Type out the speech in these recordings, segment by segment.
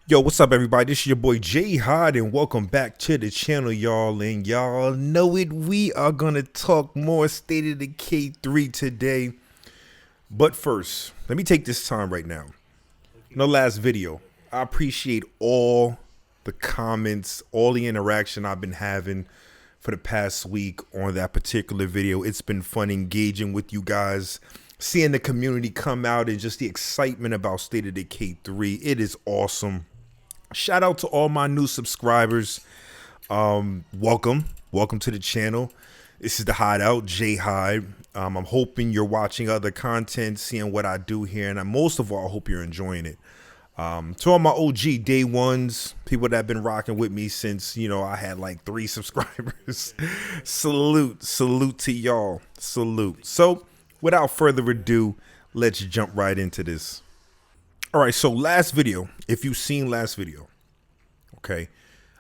Yo, what's up, everybody? This is your boy Jay Hod, and welcome back to the channel, y'all. And y'all know it, we are gonna talk more State of Decay 3 today. But first, let me take this time right now. In the last video, I appreciate all the comments, all the interaction I've been having for the past week on that particular video. It's been fun engaging with you guys, seeing the community come out, and just the excitement about State of Decay 3. It is awesome. Shout out to all my new subscribers. Welcome to the channel. This is the Hideout, J Hide. I'm hoping you're watching other content, seeing what I do here, and most of all, I hope you're enjoying it. To all my OG day ones, people that have been rocking with me since, I had like 3 subscribers. salute to y'all. Salute. So without further ado, let's jump right into this. All right, so last video, if you've seen last video, okay,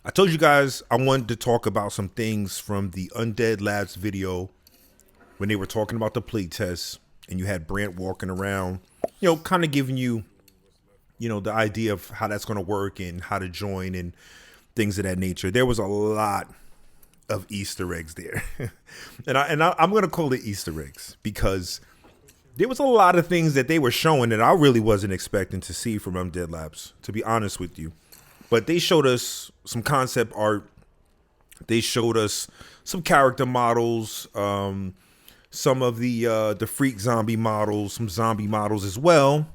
I told you guys I wanted to talk about some things from the Undead Labs video when they were talking about the playtest, and you had Brant walking around, kind of giving you, the idea of how that's going to work and how to join and things of that nature. There was a lot of Easter eggs there, and I'm going to call it Easter eggs because there was a lot of things that they were showing that I really wasn't expecting to see from Undead Labs, to be honest with you. But they showed us some concept art. They showed us some character models, some of the freak zombie models, some zombie models as well.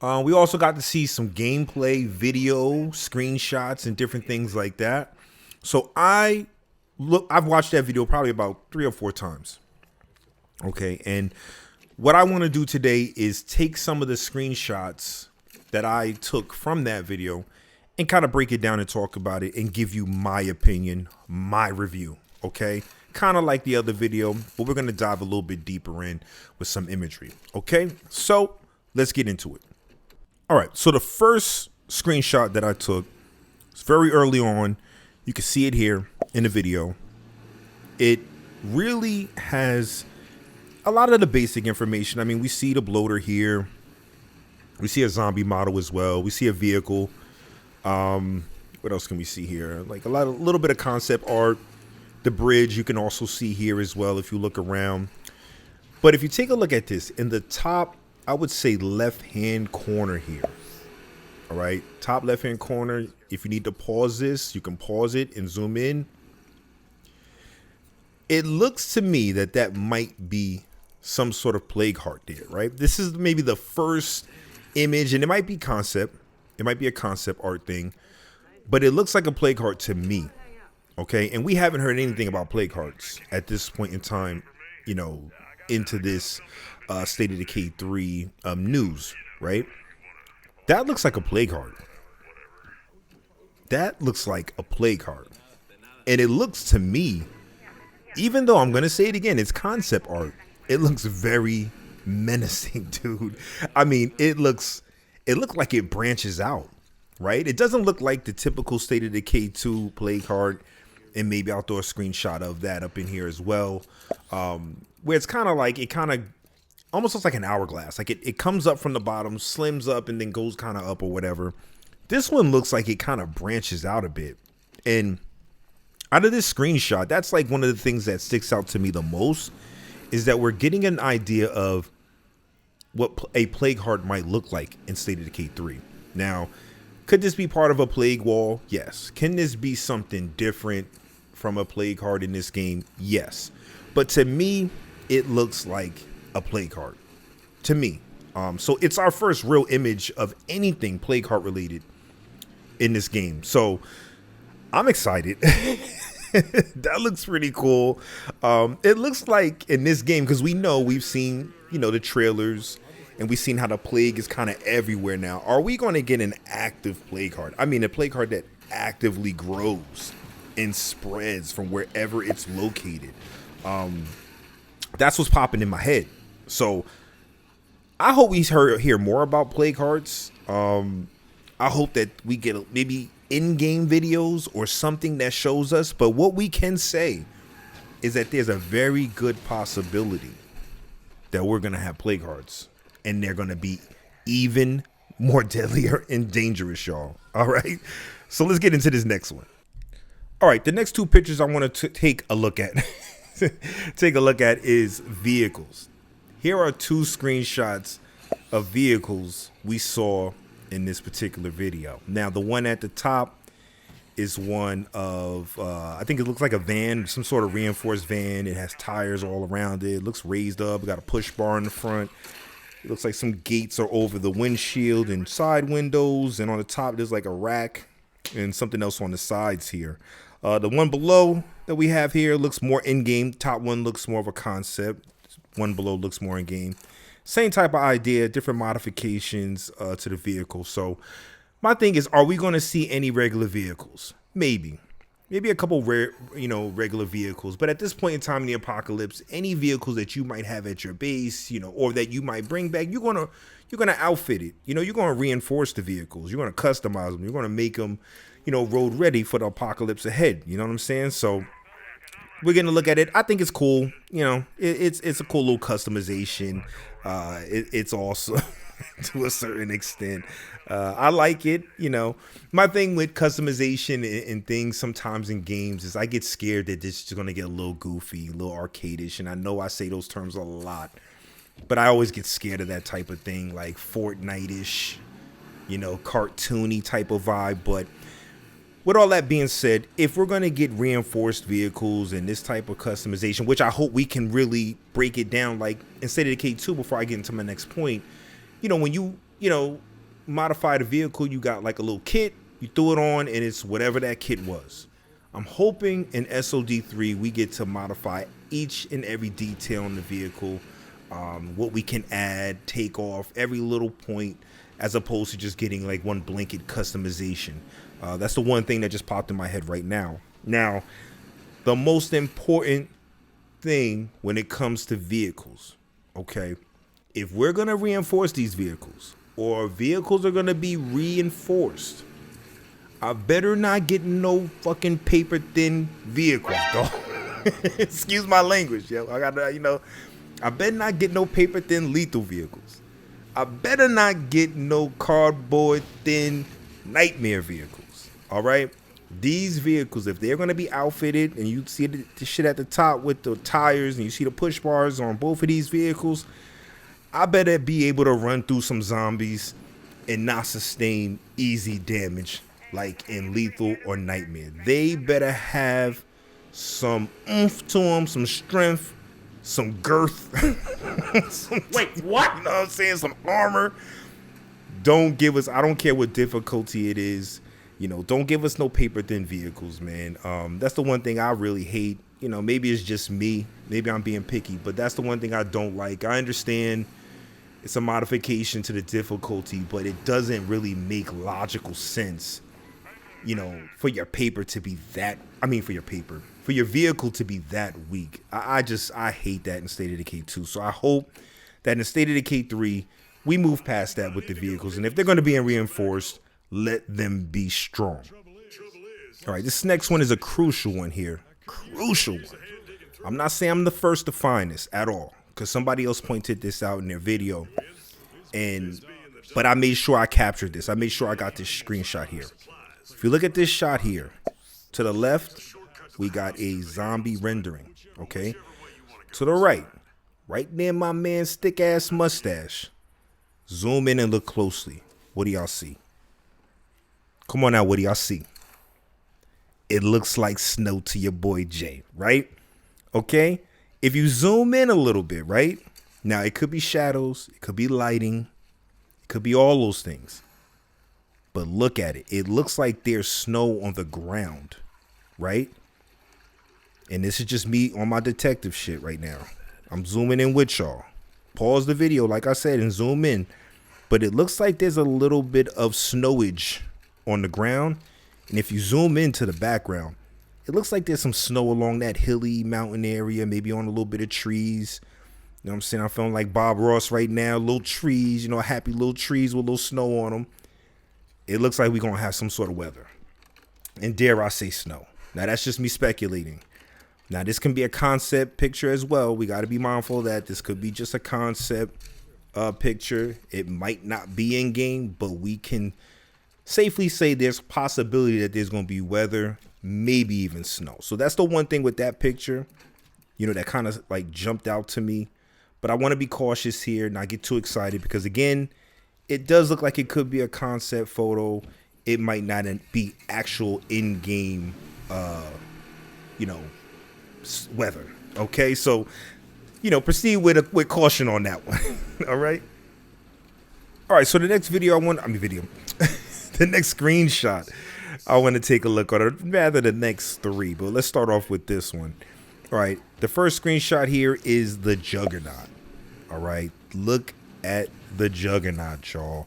We also got to see some gameplay, video, screenshots, and different things like that. So I've watched that video probably about 3 or 4 times. Okay, and what I want to do today is take some of the screenshots that I took from that video and kind of break it down and talk about it and give you my opinion, my review, okay? Kind of like the other video, but we're going to dive a little bit deeper in with some imagery, okay? So let's get into it. All right, so the first screenshot that I took is very early on. You can see it here in the video. It really has a lot of the basic information. I mean, we see the bloater here. We see a zombie model as well. We see a vehicle. What else can we see here? Like a little bit of concept art. The bridge you can also see here as well if you look around. But if you take a look at this in the top, I would say left-hand corner here. All right, top left-hand corner. If you need to pause this, you can pause it and zoom in. It looks to me that might be some sort of plague heart there, right? This is maybe the first image, and it might be concept. It might be a concept art thing, but it looks like a plague heart to me. Okay, and we haven't heard anything about plague hearts at this point in time, into this State of Decay 3 news, right? That looks like a plague heart. That looks like a plague heart. And it looks to me, even though I'm going to say it again, it's concept art, it looks very menacing, dude. I mean, it looks like it branches out, right? It doesn't look like the typical State of Decay 2 plague heart, and maybe I'll throw a screenshot of that up in here as well, where it's kind of like, it kind of almost looks like an hourglass. Like it comes up from the bottom, slims up, and then goes kind of up or whatever. This one looks like it kind of branches out a bit. And out of this screenshot, that's like one of the things that sticks out to me the most, is that we're getting an idea of what a plague heart might look like in State of Decay 3. Now, could this be part of a plague wall? Yes. Can this be something different from a plague heart in this game? Yes. But to me, it looks like a plague heart. To me. So it's our first real image of anything plague heart related in this game. So I'm excited. That looks pretty cool. It looks like in this game, because we've seen, the trailers, and we've seen how the plague is kind of everywhere now. Are we going to get an active plague heart? I mean, a plague heart that actively grows and spreads from wherever it's located. That's what's popping in my head. So I hope we hear more about plague hearts. I hope that we get maybe in-game videos or something that shows us. But what we can say is that there's a very good possibility that we're going to have plague hearts, and they're going to be even more deadlier and dangerous, y'all. All right. So let's get into this next one. All right. The next two pictures I want to take a look at is vehicles. Here are two screenshots of vehicles we saw in this particular video. Now, the one at the top is one of, I think it looks like a van, some sort of reinforced van. It has tires all around it. It looks raised up. We got a push bar in the front. It looks like some gates are over the windshield and side windows. And on the top, there's like a rack and something else on the sides here. The one below that we have here looks more in-game. Top one looks more of a concept. One below looks more in-game. Same type of idea, different modifications to the vehicle. So my thing is, are we going to see any regular vehicles? Maybe a couple rare, regular vehicles. But at this point in time in the apocalypse, any vehicles that you might have at your base, or that you might bring back, you're gonna outfit it. You're gonna reinforce the vehicles. You're gonna customize them. You're gonna make them, road ready for the apocalypse ahead. You know what I'm saying? So we're gonna look at it. I think it's cool. It's a cool little customization. It's awesome to a certain extent. I like it. My thing with customization and things sometimes in games is I get scared that this is gonna get a little goofy, a little arcadish, and I know I say those terms a lot, but I always get scared of that type of thing, like Fortnite-ish, cartoony type of vibe. But with all that being said, if we're going to get reinforced vehicles and this type of customization, which I hope we can really break it down, like in State of Decay 2, before I get into my next point, when you modify the vehicle, you got like a little kit, you threw it on, and it's whatever that kit was. I'm hoping in SOD3 we get to modify each and every detail in the vehicle, what we can add, take off, every little point, as opposed to just getting like one blanket customization. That's the one thing that just popped in my head right now. Now, the most important thing when it comes to vehicles, okay, if we're going to reinforce these vehicles, or vehicles are going to be reinforced, I better not get no fucking paper thin vehicles, dog. Excuse my language, yo. I better not get no paper thin lethal vehicles. I better not get no cardboard thin nightmare vehicles. All right, these vehicles, if they're going to be outfitted, and you see the shit at the top with the tires, and you see the push bars on both of these vehicles, I better be able to run through some zombies and not sustain easy damage like in lethal or nightmare. They better have some oomph to them, some strength, some girth. Wait, what? You know what I'm saying? Some armor. I don't care what difficulty it is. Don't give us no paper thin vehicles, man. That's the one thing I really hate. Maybe it's just me. Maybe I'm being picky, but that's the one thing I don't like. I understand it's a modification to the difficulty, but it doesn't really make logical sense, for your vehicle to be that weak. I hate that in State of Decay 2. So I hope that in State of Decay 3, we move past that with the vehicles. And if they're going to be reinforced, let them be strong. All right, this next one is a crucial one here. Crucial one. I'm not saying I'm the first to find this at all, because somebody else pointed this out in their video. But I made sure I captured this. I made sure I got this screenshot here. If you look at this shot here, to the left, we got a zombie rendering, okay? To the right near my man's thick-ass mustache, zoom in and look closely. What do y'all see? Come on now, what do y'all see? It looks like snow to your boy Jay, right? Okay? If you zoom in a little bit, right? Now, it could be shadows, it could be lighting, it could be all those things. But look at it. It looks like there's snow on the ground, right? And this is just me on my detective shit right now. I'm zooming in with y'all. Pause the video, like I said, and zoom in. But it looks like there's a little bit of snowage on the ground. And if you zoom into the background, it looks like there's some snow along that hilly mountain area, maybe on a little bit of trees. You know what I'm saying? I'm feeling like Bob Ross right now. Little trees, happy little trees with a little snow on them. It looks like we're going to have some sort of weather. And dare I say snow. Now, that's just me speculating. Now, this can be a concept picture as well. We got to be mindful of that. This could be just a concept. picture. It might not be in game, but we can safely say there's possibility that there's going to be weather, maybe even snow. So that's the one thing with that picture, you know, that kind of like jumped out to me. But I want to be cautious here, not get too excited, because again, it does look like it could be a concept photo. It might not be actual in-game, you know, weather. Okay, so, you know, proceed with caution on that one. All right. All right. So the next video the next screenshot I want to take a look at, or rather the next three. But let's start off with this one. All right. The first screenshot here is the Juggernaut. All right. Look at the Juggernaut, y'all.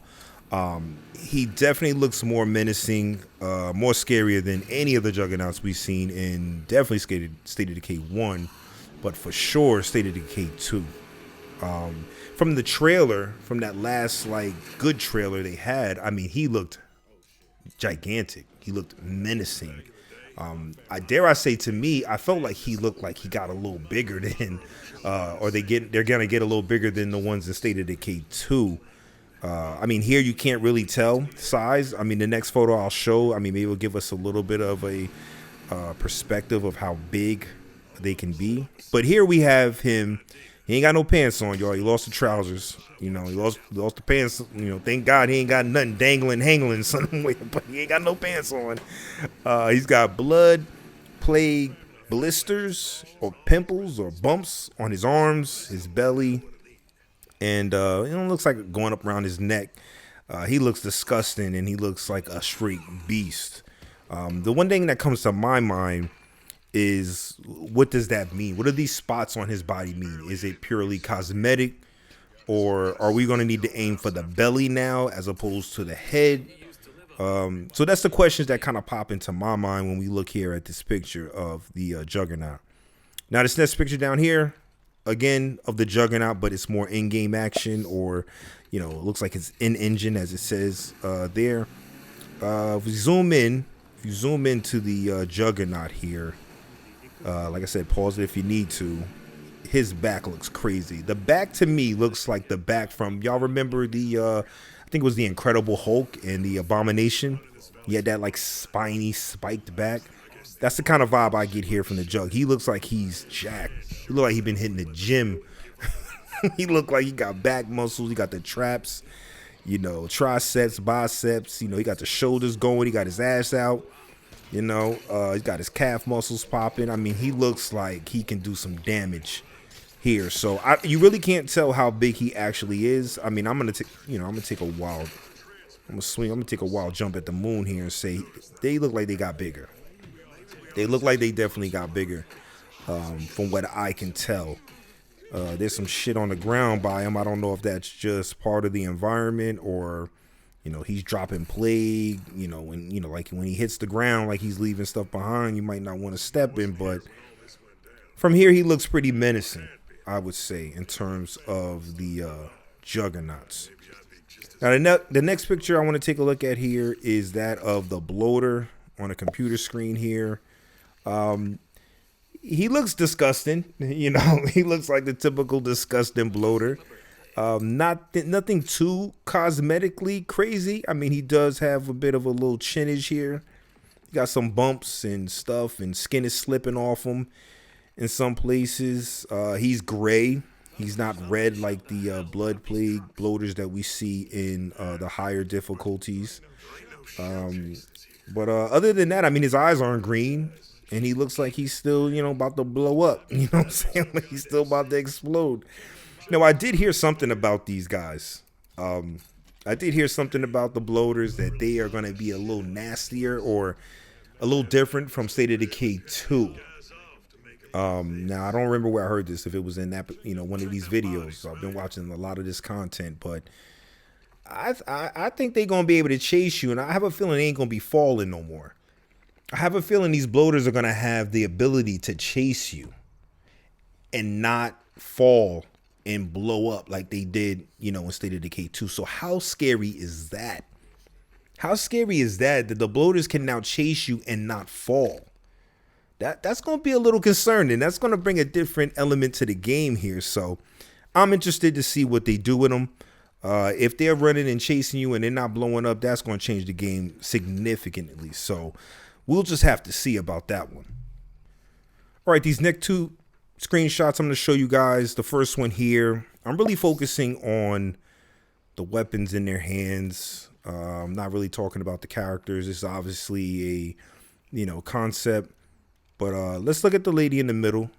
He definitely looks more menacing, more scarier than any of the Juggernauts we've seen in definitely State of Decay 1, but for sure State of Decay 2. From the trailer, from that last like good trailer they had, I mean, he looked gigantic. He looked menacing. I dare I say, to me, I felt like he looked like he got a little bigger than, or they're gonna get a little bigger than the ones in State of Decay 2. I mean, here you can't really tell size. I mean, the next photo I'll show, I mean, maybe it'll give us a little bit of a perspective of how big they can be. But here we have him. He ain't got no pants on, y'all. He lost the trousers. You know, he lost the pants. You know, thank God he ain't got nothing hangling somewhere, but he ain't got no pants on. He's got blood, plague, blisters, or pimples, or bumps on his arms, his belly. And it looks like going up around his neck. He looks disgusting, and he looks like a straight beast. The one thing that comes to my mind is, what does that mean? What do these spots on his body mean? Is it purely cosmetic, or are we going to need to aim for the belly now as opposed to the head? So that's the questions that kind of pop into my mind when we look here at this picture of the Juggernaut. Now, this next picture down here, again, of the Juggernaut, but it's more in-game action, or, you know, it looks like it's in-engine, as it says there. If you zoom into the Juggernaut here, like I said, pause it if you need to. His back looks crazy. The back to me looks like the back from, y'all remember the, I think it was the Incredible Hulk and the Abomination. He had that like spiny, spiked back. That's the kind of vibe I get here from the Jug. He looks like he's jacked. He look like he been hitting the gym. He look like he got back muscles. He got the traps, you know, triceps, biceps. You know, he got the shoulders going. He got his ass out. You know, he's got his calf muscles popping. I mean, he looks like he can do some damage here. So you really can't tell how big he actually is. I mean, I'm gonna take a wild jump at the moon here and say they look like they got bigger. They look like they definitely got bigger, from what I can tell. There's some shit on the ground by him. I don't know if that's just part of the environment, or, you know, he's dropping plague. You know, when, you know, like when he hits the ground, like he's leaving stuff behind, you might not want to step in. But from here, he looks pretty menacing, I would say, in terms of the Juggernauts. Now, the next picture I want to take a look at here is that of the bloater on a computer screen here. He looks disgusting. You know, he looks like the typical disgusting bloater. Nothing too cosmetically crazy. I mean, he does have a bit of a little chinage here. He got some bumps and stuff, and skin is slipping off him in some places. He's gray. He's not red like the blood plague bloaters that we see in the higher difficulties. But other than that, I mean, his eyes aren't green, and he looks like he's still, you know, about to blow up. You know what I'm saying? Like he's still about to explode. Now, I did hear something about these guys. I did hear something about the bloaters, that they are going to be a little nastier or a little different from State of Decay 2. Now, I don't remember where I heard this, if it was in that, you know, one of these videos. I've been watching a lot of this content, but I think they're going to be able to chase you, and I have a feeling they ain't going to be falling no more. I have a feeling these bloaters are going to have the ability to chase you and not fall and blow up like they did, you know, in State of Decay 2. So how scary is that? How scary is that the bloaters can now chase you and not fall? That's going to be a little concerning. That's going to bring a different element to the game here. So I'm interested to see what they do with them. If they're running and chasing you and they're not blowing up, that's going to change the game significantly. So we'll just have to see about that one. All right, these next two screenshots I'm going to show you guys. The first one here, I'm really focusing on the weapons in their hands. I'm not really talking about the characters. It's obviously a, concept. But let's look at the lady in the middle.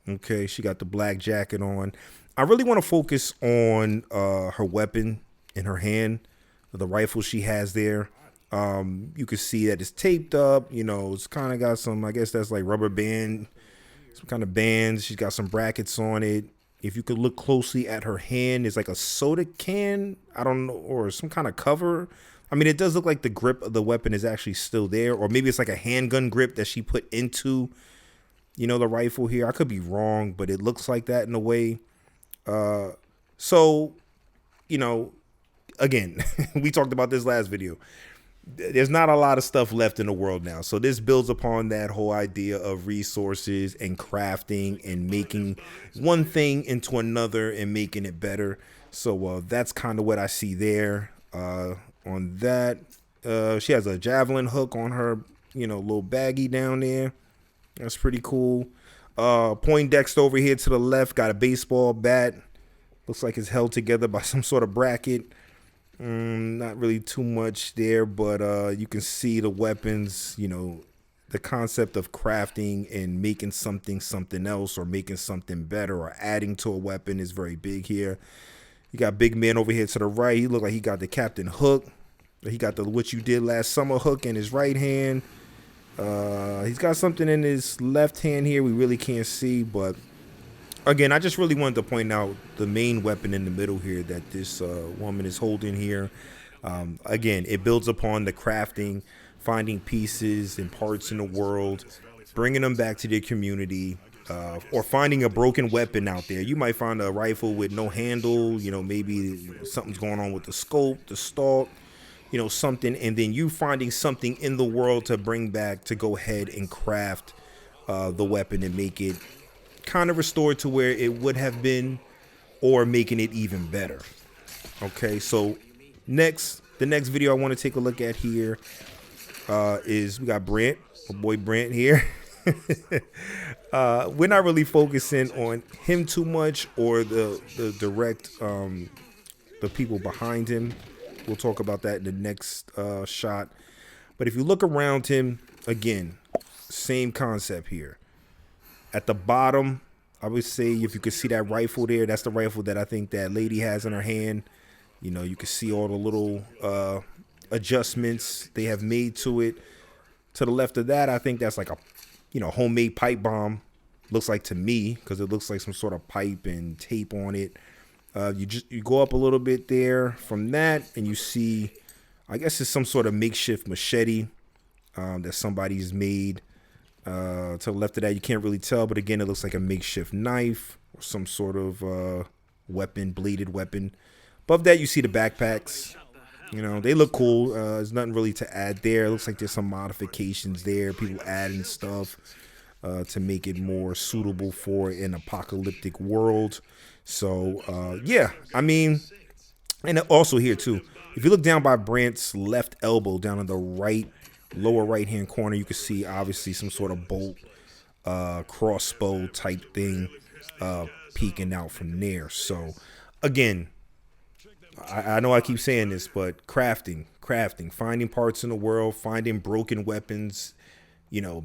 Okay, she got the black jacket on. I really want to focus on her weapon in her hand, the rifle she has there. You can see that it's taped up. It's kind of got some, I guess that's like rubber band, some kind of bands. She's got some brackets on it. If you could look closely at her hand, it's like a soda can, I don't know, or some kind of cover. I mean, it does look like the grip of the weapon is actually still there, or maybe it's like a handgun grip that she put into, the rifle here. I could be wrong, but it looks like that in a way. So, again, we talked about this last video. There's not a lot of stuff left in the world now. So this builds upon that whole idea of resources and crafting and making one thing into another and making it better. So that's kind of what I see there. On that, she has a javelin hook on her, little baggie down there. That's pretty cool. Poindexter over here to the left got a baseball bat. Looks like it's held together by some sort of bracket. Not really too much there, but you can see the weapons, the concept of crafting and making something else, or making something better, or adding to a weapon is very big here. You got big man over here to the right. He look like he got the Captain Hook. He got the What You Did Last Summer hook in his right hand. He's got something in his left hand here we really can't see, but again, I just really wanted to point out the main weapon in the middle here that this woman is holding here. Again, it builds upon the crafting, finding pieces and parts in the world, bringing them back to their community, or finding a broken weapon out there. You might find a rifle with no handle, maybe something's going on with the scope, the stalk, something, and then you finding something in the world to bring back to go ahead and craft the weapon and make it kind of restored to where it would have been, or making it even better. Okay, so the next video I want to take a look at here is we got Brent, my boy Brent here. We're not really focusing on him too much, or the direct the people behind him. We'll talk about that in the next shot. But if you look around him, again, same concept here. At the bottom, I would say, if you could see that rifle there, that's the rifle that I think that lady has in her hand. You can see all the little adjustments they have made to it. To the left of that, I think that's like a, homemade pipe bomb. Looks like to me, because it looks like some sort of pipe and tape on it. You go up a little bit there from that, and you see, I guess it's some sort of makeshift machete that somebody's made. To the left of that, you can't really tell, but again, it looks like a makeshift knife or some sort of weapon, bladed weapon. Above that, you see the backpacks. They look cool. There's nothing really to add there. It looks like there's some modifications there. People adding stuff to make it more suitable for an apocalyptic world. So, yeah, I mean, and also here too, if you look down by Brant's left elbow, down in the lower right hand corner, you can see obviously some sort of bolt, crossbow type thing peeking out from there. So again, I know I keep saying this, but crafting, finding parts in the world, finding broken weapons,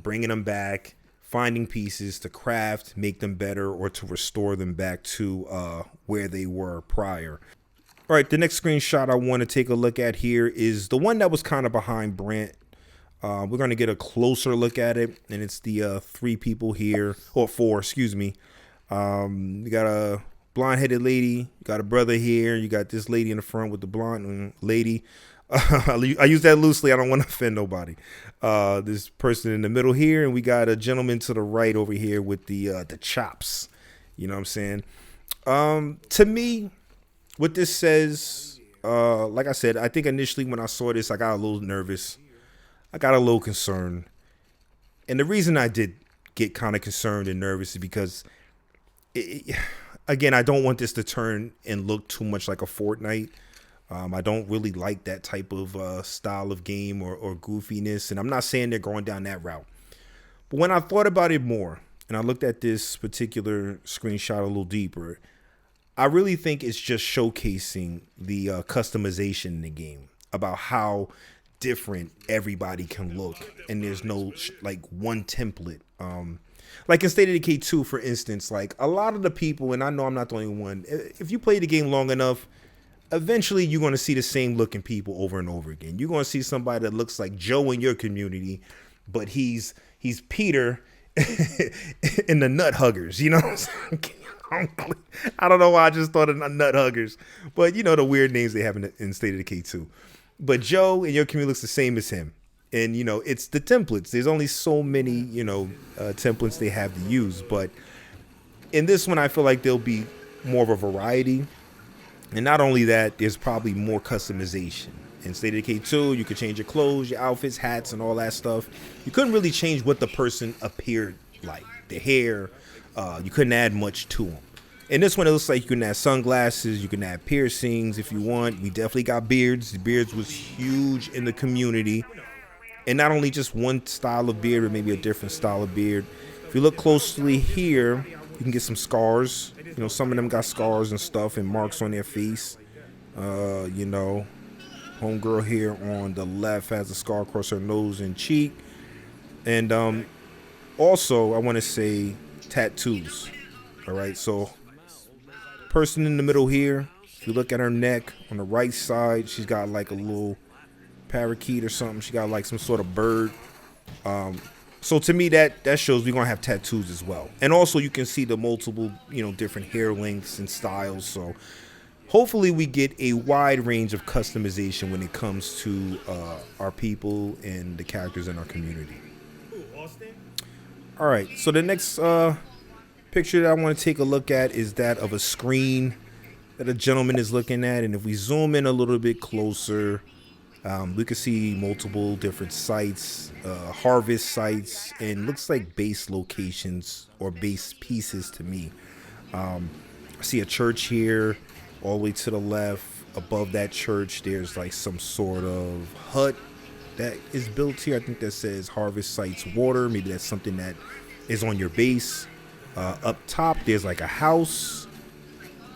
bringing them back, finding pieces to craft, make them better, or to restore them back to where they were prior. All right, the next screenshot I want to take a look at here is the one that was kind of behind Brant. We're going to get a closer look at it, and it's the three people here, or four, excuse me. You got a blonde-headed lady, you got a brother here, you got this lady in the front with the blonde lady. I use that loosely. I don't want to offend nobody. This person in the middle here, and we got a gentleman to the right over here with the chops. You know what I'm saying? To me, what this says, like I said, I think initially when I saw this, I got a little nervous. I got a little concerned. And the reason I did get kind of concerned and nervous is because Again, I don't want this to turn and look too much like a Fortnite. I don't really like that type of style of game or goofiness, and I'm not saying they're going down that route. But when I thought about it more, and I looked at this particular screenshot a little deeper, I really think it's just showcasing the customization in the game, about how different everybody can look, and there's no like one template. Like in State of Decay 2, for instance, like a lot of the people, and I know I'm not the only one, if you play the game long enough, eventually you're going to see the same looking people over and over again. You're going to see somebody that looks like Joe in your community, but he's Peter in the Nut Huggers, you know what I'm saying? I don't know why I just thought of Nut Huggers, but you know the weird names they have in State of Decay 2. But Joe in your community looks the same as him. And, you know, it's the templates. There's only so many, you know, templates they have to use. But in this one, I feel like there'll be more of a variety. And not only that, there's probably more customization. In State of Decay 2, you could change your clothes, your outfits, hats, and all that stuff. You couldn't really change what the person appeared like. The hair, you couldn't add much to them. In this one, it looks like you can add sunglasses, you can add piercings if you want. We definitely got beards. The beards was huge in the community. And not only just one style of beard, but maybe a different style of beard. If you look closely here, you can get some scars. You know, some of them got scars and stuff and marks on their face. You know, homegirl here on the left has a scar across her nose and cheek. And also, I want to say tattoos. All right, so person in the middle here, if you look at her neck on the right side, she's got like a little parakeet or something. She got like some sort of bird. So to me, that shows we're gonna have tattoos as well. And also you can see the multiple, you know, different hair lengths and styles. So hopefully we get a wide range of customization when it comes to our people and the characters in our community. All right, so the next picture that I want to take a look at is that of a screen that a gentleman is looking at. And if we zoom in a little bit closer, we can see multiple different sites, harvest sites, and looks like base locations or base pieces to me. I see a church here all the way to the left. Above that church, there's like some sort of hut that is built here. I think that says Harvest Sites Water. Maybe that's something that is on your base. Up top, there's like a house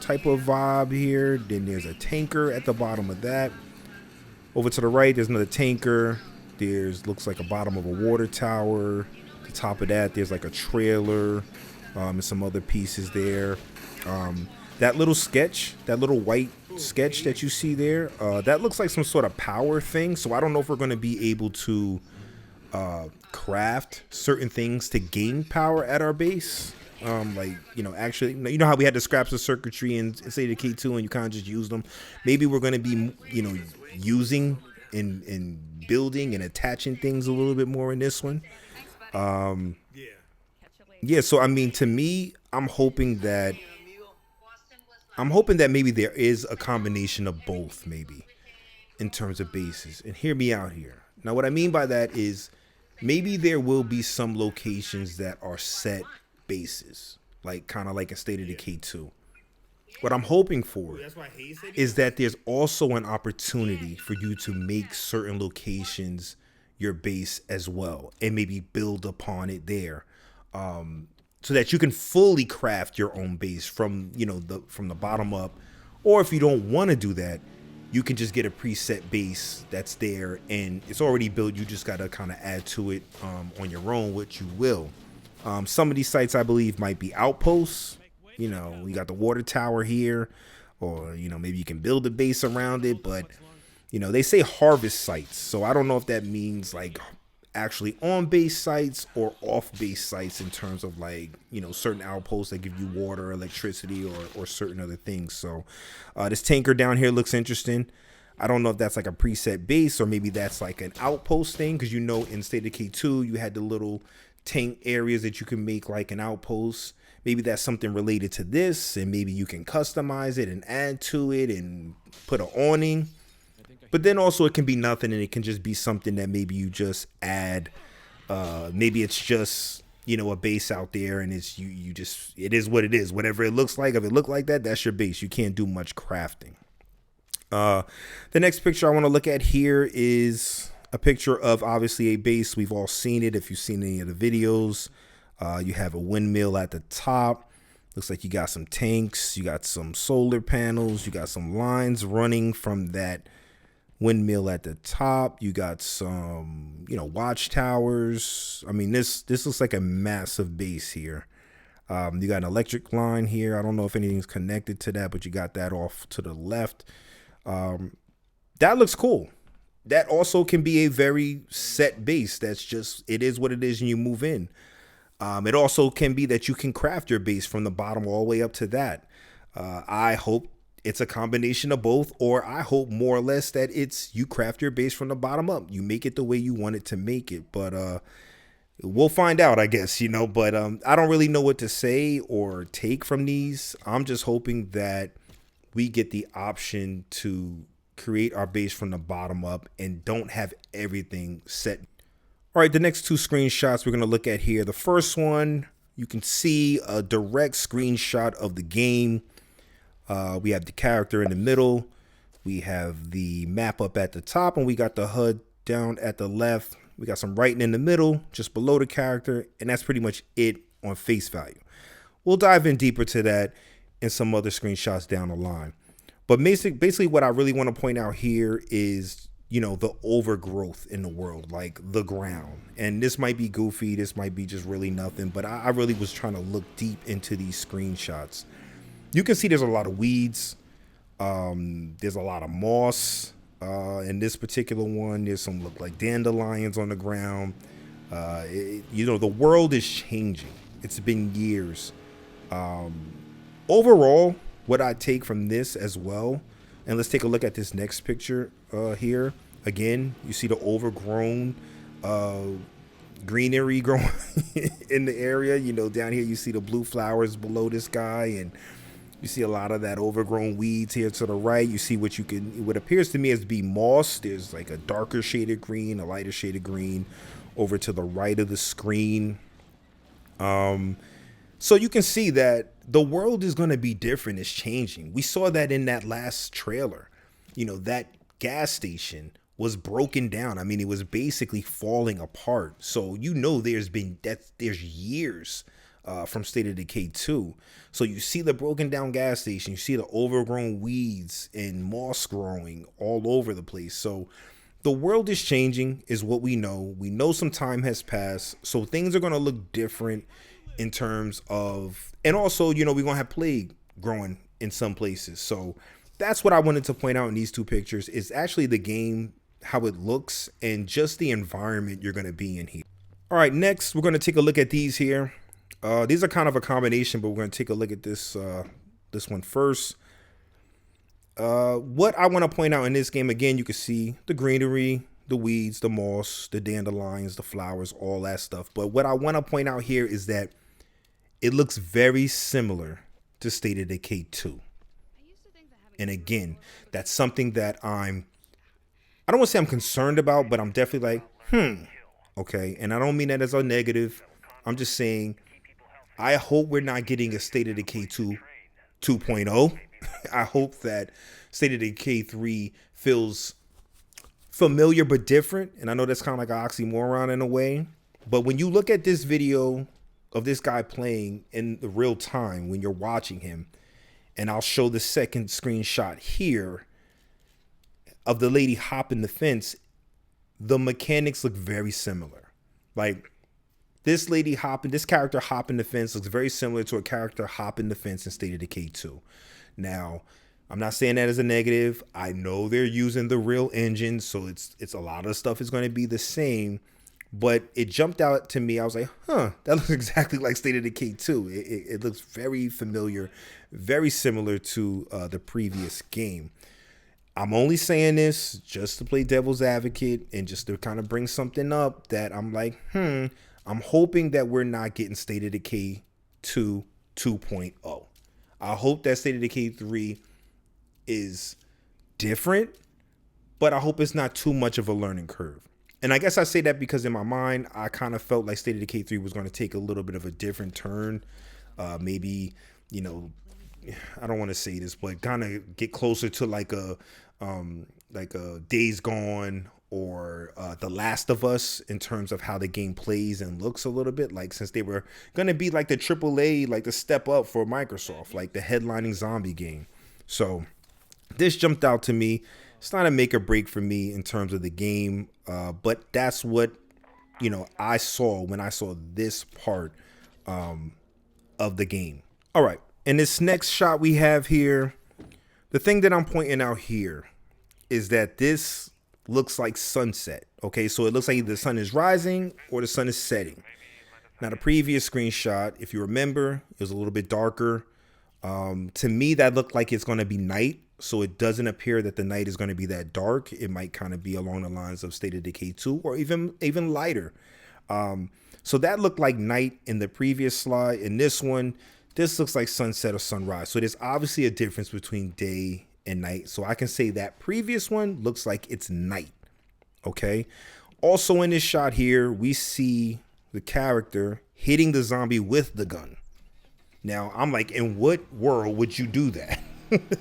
type of vibe here. Then there's a tanker at the bottom of that. Over to the right, there's another tanker. There's looks like a bottom of a water tower. At the top of that, there's like a trailer and some other pieces there. That little sketch, that little white sketch that you see there, that looks like some sort of power thing. So I don't know if we're going to be able to craft certain things to gain power at our base. Like, you know, actually, you know how we had the scraps of circuitry in say the K2 and you kind of just use them. Maybe we're going to be, you know, using and building and attaching things a little bit more in this one. Yeah, so I mean, to me, I'm hoping that maybe there is a combination of both, maybe in terms of bases. And hear me out here. Now, what I mean by that is maybe there will be some locations that are set bases, like kind of like a State of Decay 2. What I'm hoping for is that there's also an opportunity for you to make certain locations your base as well, and maybe build upon it there, so that you can fully craft your own base from, you know, from the bottom up. Or if you don't want to do that, you can just get a preset base that's there and it's already built. You just got to kind of add to it on your own, which you will. Some of these sites, I believe, might be outposts. You know, we got the water tower here, or, you know, maybe you can build a base around it. But, you know, they say harvest sites. So I don't know if that means like actually on base sites or off base sites in terms of like, you know, certain outposts that give you water, electricity, or certain other things. So this tanker down here looks interesting. I don't know if that's like a preset base or maybe that's like an outpost thing, because, you know, in State of Decay 2 you had the little tank areas that you can make like an outpost. Maybe that's something related to this, and maybe you can customize it and add to it and put an awning. But then also it can be nothing, and it can just be something that maybe you just add. Maybe it's just, a base out there, and it's you just, it is what it is. Whatever it looks like, if it looked like that, that's your base. You can't do much crafting. The next picture I want to look at here is a picture of obviously a base. We've all seen it if you've seen any of the videos. You have a windmill at the top. Looks like you got some tanks, you got some solar panels, you got some lines running from that windmill at the top. You got some, watchtowers. I mean, this looks like a massive base here. You got an electric line here. I don't know if anything's connected to that, but you got that off to the left. That looks cool. That also can be a very set base. That's just, it is what it is, and you move in. It also can be that you can craft your base from the bottom all the way up to that. I hope it's a combination of both, or I hope more or less that it's you craft your base from the bottom up. You make it the way you want it to make it. But we'll find out, I guess, But I don't really know what to say or take from these. I'm just hoping that we get the option to create our base from the bottom up and don't have everything set. All right, the next two screenshots we're going to look at here. The first one, you can see a direct screenshot of the game. We have the character in the middle. We have the map up at the top, and we got the HUD down at the left. We got some writing in the middle, just below the character, and that's pretty much it on face value. We'll dive in deeper to that in some other screenshots down the line. But basically what I really want to point out here is, the overgrowth in the world, like the ground. And this might be goofy, this might be just really nothing, but I really was trying to look deep into these screenshots. You can see there's a lot of weeds. There's a lot of moss. In this particular one, there's some look like dandelions on the ground. The world is changing. It's been years. Overall, what I take from this as well, and let's take a look at this next picture here. Again, you see the overgrown greenery growing in the area. Down here you see the blue flowers below this guy, and you see a lot of that overgrown weeds here to the right. You see what appears to me as be moss. There's like a darker shaded green, a lighter shaded green over to the right of the screen. So you can see that the world is going to be different. It's changing. We saw that in that last trailer. That gas station was broken down. I mean, it was basically falling apart. So there's years from State of Decay 2. So you see the broken down gas station, you see the overgrown weeds and moss growing all over the place. So the world is changing is what we know. We know some time has passed. So things are going to look different in terms of, and also, we're going to have plague growing in some places. So that's what I wanted to point out in these two pictures is actually the game, how it looks, and just the environment you're going to be in here. All right, next, we're going to take a look at these here. These are kind of a combination, but we're going to take a look at this one first. What I want to point out in this game, again, you can see the greenery, the weeds, the moss, the dandelions, the flowers, all that stuff. But what I want to point out here is that it looks very similar to State of Decay 2. And again, that's something that I don't want to say I'm concerned about, but I'm definitely like, okay. And I don't mean that as a negative. I'm just saying, I hope we're not getting a State of Decay 2 2.0. I hope that State of Decay 3 feels familiar but different. And I know that's kind of like an oxymoron in a way. But when you look at this video of this guy playing in the real time, when you're watching him, and I'll show the second screenshot here of the lady hopping the fence, the mechanics look very similar. Like this character hopping the fence looks very similar to a character hopping the fence in State of Decay 2. Now, I'm not saying that as a negative. I know they're using the real engine, so it's a lot of stuff is going to be the same. But it jumped out to me. I was like, that looks exactly like State of Decay 2. It looks very familiar, very similar to the previous game. I'm only saying this just to play devil's advocate and just to kind of bring something up that I'm like, I'm hoping that we're not getting State of Decay 2 2.0. I hope that State of Decay 3 is different, but I hope it's not too much of a learning curve. And I guess I say that because in my mind, I kind of felt like State of Decay 3 was going to take a little bit of a different turn. Maybe, you know, I don't want to say this, but kind of get closer to like a Days Gone or The Last of Us in terms of how the game plays and looks a little bit. Like since they were going to be like the AAA, like the step up for Microsoft, like the headlining zombie game. So this jumped out to me. It's not a make or break for me in terms of the game, but that's what, you know, I saw when I saw this part of the game. All right. In this next shot we have here, the thing that I'm pointing out here is that this looks like sunset. Okay, so it looks like either the sun is rising or the sun is setting. Now, the previous screenshot, if you remember, it was a little bit darker. To me, that looked like it's going to be night. So it doesn't appear that the night is going to be that dark. It might kind of be along the lines of State of Decay 2 or even lighter. So that looked like night in the previous slide. In this one, this looks like sunset or sunrise. So there's obviously a difference between day and night. So I can say that previous one looks like it's night. Okay. Also in this shot here, we see the character hitting the zombie with the gun. Now I'm like, in what world would you do that?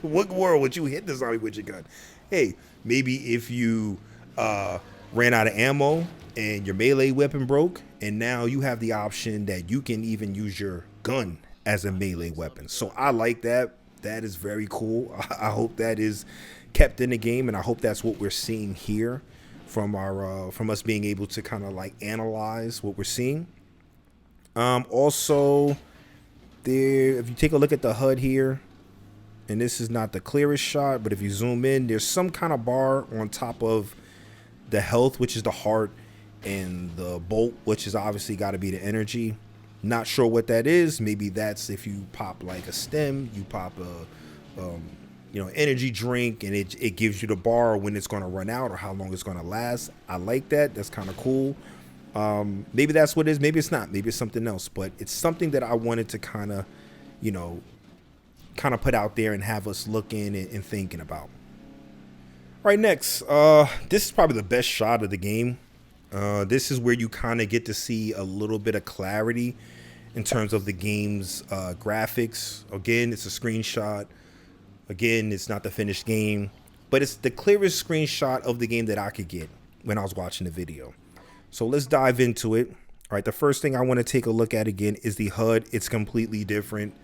What world would you hit the zombie with your gun? Hey, maybe if you ran out of ammo and your melee weapon broke, and now you have the option that you can even use your gun as a melee weapon. So I like that. That is very cool. I hope that is kept in the game, and I hope that's what we're seeing here from our from us being able to kind of like analyze what we're seeing. Also, there, if you take a look at the HUD here, and this is not the clearest shot, but if you zoom in, there's some kind of bar on top of the health, which is the heart, and the bolt, which is obviously got to be the energy. Not sure what that is. Maybe that's if you pop like a stem, you pop a you know, energy drink, and it gives you the bar when it's going to run out or how long it's going to last. I like that. That's kind of cool. Maybe that's what it is. Maybe it's not. Maybe it's something else. But it's something that I wanted to kind of, you know, kind of put out there and have us looking and thinking about. All right, next. This is probably the best shot of the game. This is where you kind of get to see a little bit of clarity in terms of the game's graphics. Again, it's a screenshot. Again, it's not the finished game, but it's the clearest screenshot of the game that I could get when I was watching the video. So let's dive into it. All right, the first thing I want to take a look at again is the HUD. It's completely different.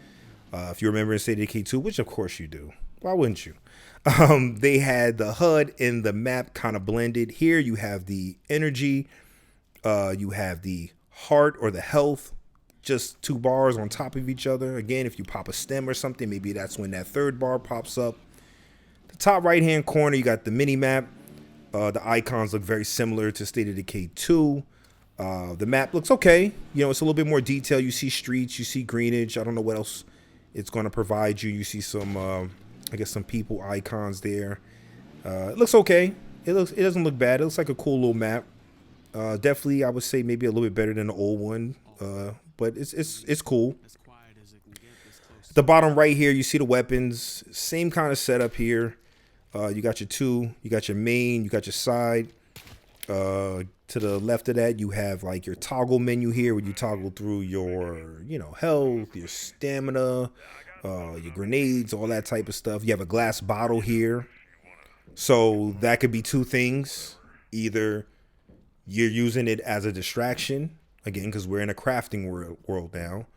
If you remember in State of Decay 2, which of course you do. Why wouldn't you? They had the HUD and the map kind of blended. Here you have the energy. You have the heart or the health. Just two bars on top of each other. Again, if you pop a stem or something, maybe that's when that third bar pops up. The top right hand corner, you got the mini map. The icons look very similar to State of Decay 2. The map looks okay. You know, it's a little bit more detail. You see streets, you see greenage. I don't know what else it's going to provide you. You see some, I guess, some people icons there. It looks okay. It doesn't look bad. It looks like a cool little map. Definitely, I would say maybe a little bit better than the old one. But it's cool. At the bottom right here, you see the weapons. Same kind of setup here. You got your two. You got your main. You got your side. To the left of that, you have like your toggle menu here, where you toggle through your, you know, health, your stamina, your grenades, all that type of stuff. You have a glass bottle here. So that could be two things. Either you're using it as a distraction, again, because we're in a crafting world now.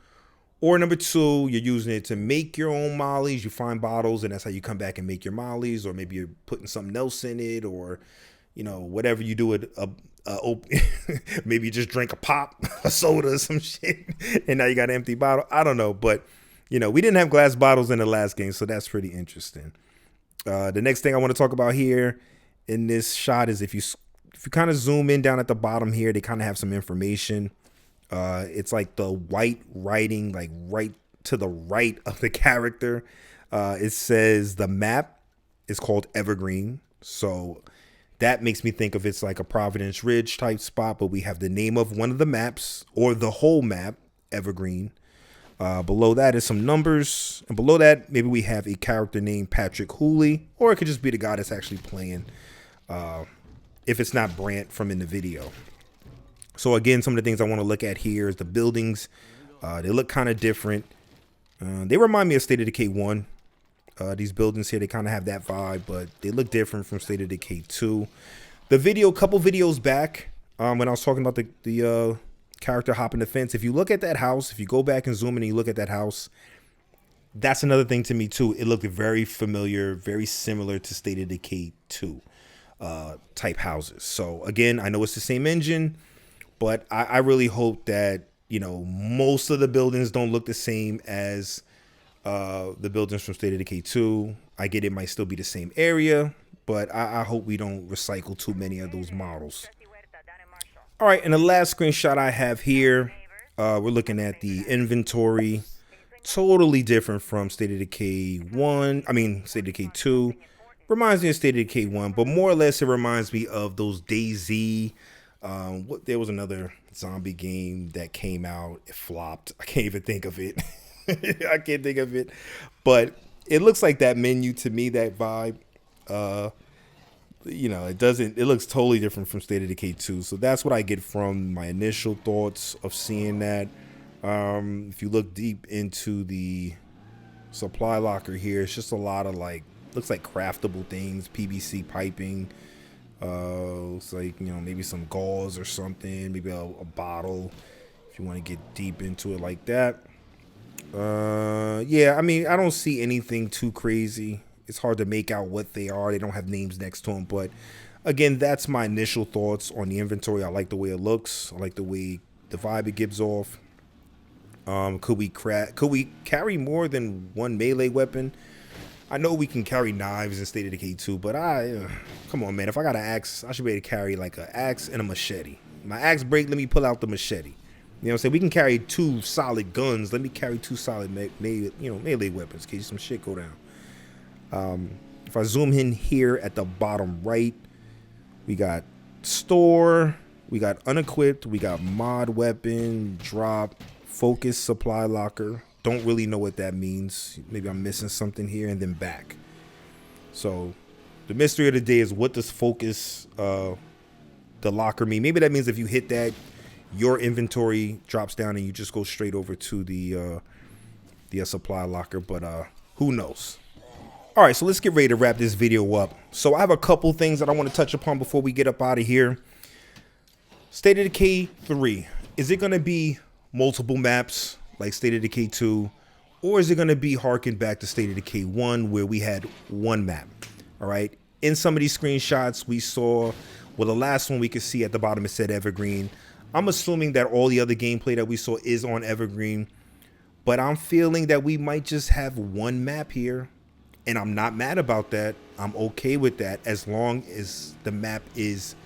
Or number two, you're using it to make your own mollies. You find bottles, and that's how you come back and make your mollies. Or maybe you're putting something else in it, or, you know, whatever you do with maybe you just drink a pop, a soda, or some shit, and now you got an empty bottle. I don't know, but, you know, we didn't have glass bottles in the last game, so that's pretty interesting. The next thing I want to talk about here in this shot is if you kind of zoom in down at the bottom here, they kind of have some information. It's like the white writing, like right to the right of the character. It says the map is called Evergreen. So that makes me think of it's like a Providence Ridge type spot, but we have the name of one of the maps or the whole map, Evergreen. Below that is some numbers. And below that, maybe we have a character named Patrick Hooley, or it could just be the guy that's actually playing if it's not Brant from in the video. So again, some of the things I want to look at here is the buildings. They look kind of different. They remind me of State of Decay 1. These buildings here, they kind of have that vibe, but they look different from State of Decay 2. The video, couple videos back, when I was talking about the character hopping the fence, if you look at that house, if you go back and zoom in and you look at that house, that's another thing to me too. It looked very familiar, very similar to State of Decay 2 type houses. So again, I know it's the same engine, but I really hope that, you know, most of the buildings don't look the same as the buildings from State of Decay 2. I get it might still be the same area, but I hope we don't recycle too many of those models. All right, and the last screenshot I have here, we're looking at the inventory. Totally different from State of Decay 1. I mean, State of Decay 2. Reminds me of State of Decay 1, but more or less it reminds me of those DayZ. There was another zombie game that came out. It flopped. I can't even think of it. I can't think of it. But it looks like that menu to me, that vibe. You know, it looks totally different from State of Decay 2. So that's what I get from my initial thoughts of seeing that. If you look deep into the supply locker here, it's just a lot of looks like craftable things, PVC piping. Looks like, you know, maybe some gauze or something, maybe a bottle if you want to get deep into it like that. Yeah, I mean, I don't see anything too crazy. It's hard to make out what they are. They don't have names next to them, but again, that's my initial thoughts on the inventory. I like the way it looks. I like the way the vibe it gives off. Could we carry more than one melee weapon? I know we can carry knives in State of Decay 2, but come on, man. If I got an axe, I should be able to carry like an axe and a machete. My axe break, let me pull out the machete. You know what I'm saying? We can carry 2 solid guns. Let me carry 2 solid melee weapons in case some shit go down. If I zoom in here at the bottom right, we got store, we got unequipped, we got mod weapon, drop, focus, supply locker. Don't really know what that means. Maybe I'm missing something here, and then back. So the mystery of the day is, what does focus the locker mean? Maybe that means if you hit that, your inventory drops down and you just go straight over to the supply locker, but who knows? All right, so let's get ready to wrap this video up. So I have a couple things that I want to touch upon before we get up out of here. State of Decay 3, is it going to be multiple maps like State of Decay 2, or is it going to be harkened back to State of Decay 1 where we had one map? All right, in some of these screenshots we saw, well, the last one we could see at the bottom it said Evergreen. I'm assuming that all the other gameplay that we saw is on Evergreen, but I'm feeling that we might just have one map here, and I'm not mad about that. I'm okay with that as long as the map is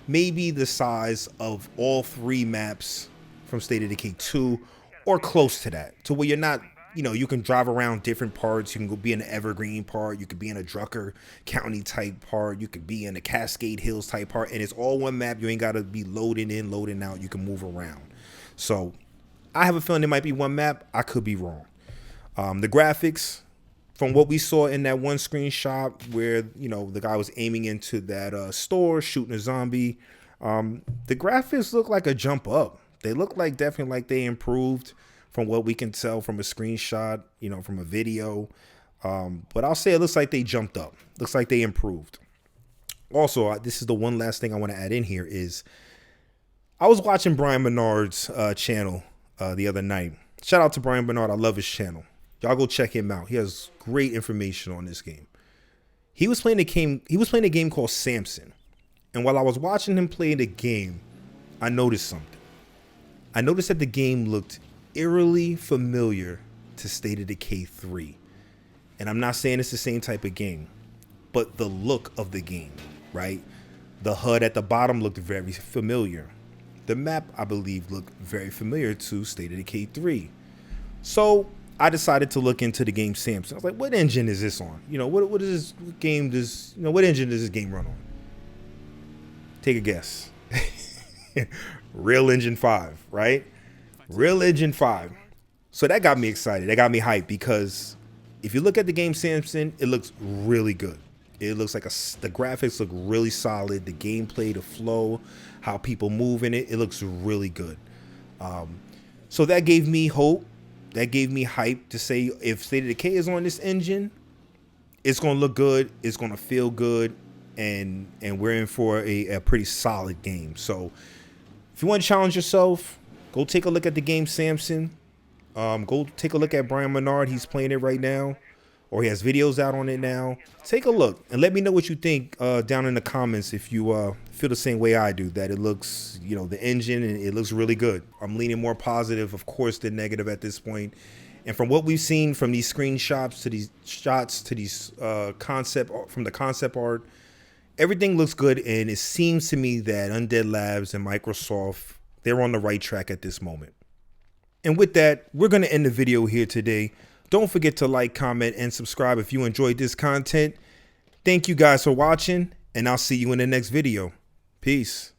maybe the size of all 3 maps from State of Decay 2 or close to that, to where you're not, you know, you can drive around different parts. You can go be in an Evergreen part, you could be in a Drucker County type part, you could be in a Cascade Hills type part, and it's all one map. You ain't got to be loading in, loading out. You can move around. So I have a feeling it might be one map. I could be wrong. The graphics, from what we saw in that one screenshot where, you know, the guy was aiming into that store, shooting a zombie, the graphics look like a jump up. They look like definitely like they improved from what we can tell from a screenshot, you know, from a video. But I'll say it looks like they jumped up. Looks like they improved. Also, this is the one last thing I want to add in here is I was watching Brian Bernard's channel the other night. Shout out to Brian Bernard. I love his channel. Y'all go check him out. He has great information on this game. He was playing a game called Samson. And while I was watching him play the game, I noticed something. I noticed that the game looked eerily familiar to State of Decay 3. And I'm not saying it's the same type of game, but the look of the game, right? The HUD at the bottom looked very familiar. The map, I believe, looked very familiar to State of Decay 3. So I decided to look into the game Samson. I was like, what engine is this on? You know, what is this game does, you know, what engine does this game run on? Take a guess. Real Engine 5, right? Real Engine 5. So that got me excited. That got me hyped because if you look at the game Samson, it looks really good. It looks like the graphics look really solid. The gameplay, the flow, how people move in it, it looks really good. So that gave me hope. That gave me hype to say if State of Decay is on this engine, it's going to look good. It's going to feel good. And we're in for a pretty solid game. So if you want to challenge yourself, go take a look at the game Samson. Go take a look at Brian Menard. He's playing it right now, or he has videos out on it now. Take a look and let me know what you think down in the comments if you feel the same way I do, that it looks, you know, the engine, and it looks really good. I'm leaning more positive, of course, than negative at this point. And from what we've seen from these screenshots to these shots to these concept art, everything looks good, and it seems to me that Undead Labs and Microsoft, they're on the right track at this moment. And with that, we're going to end the video here today. Don't forget to like, comment, and subscribe if you enjoyed this content. Thank you guys for watching, and I'll see you in the next video. Peace.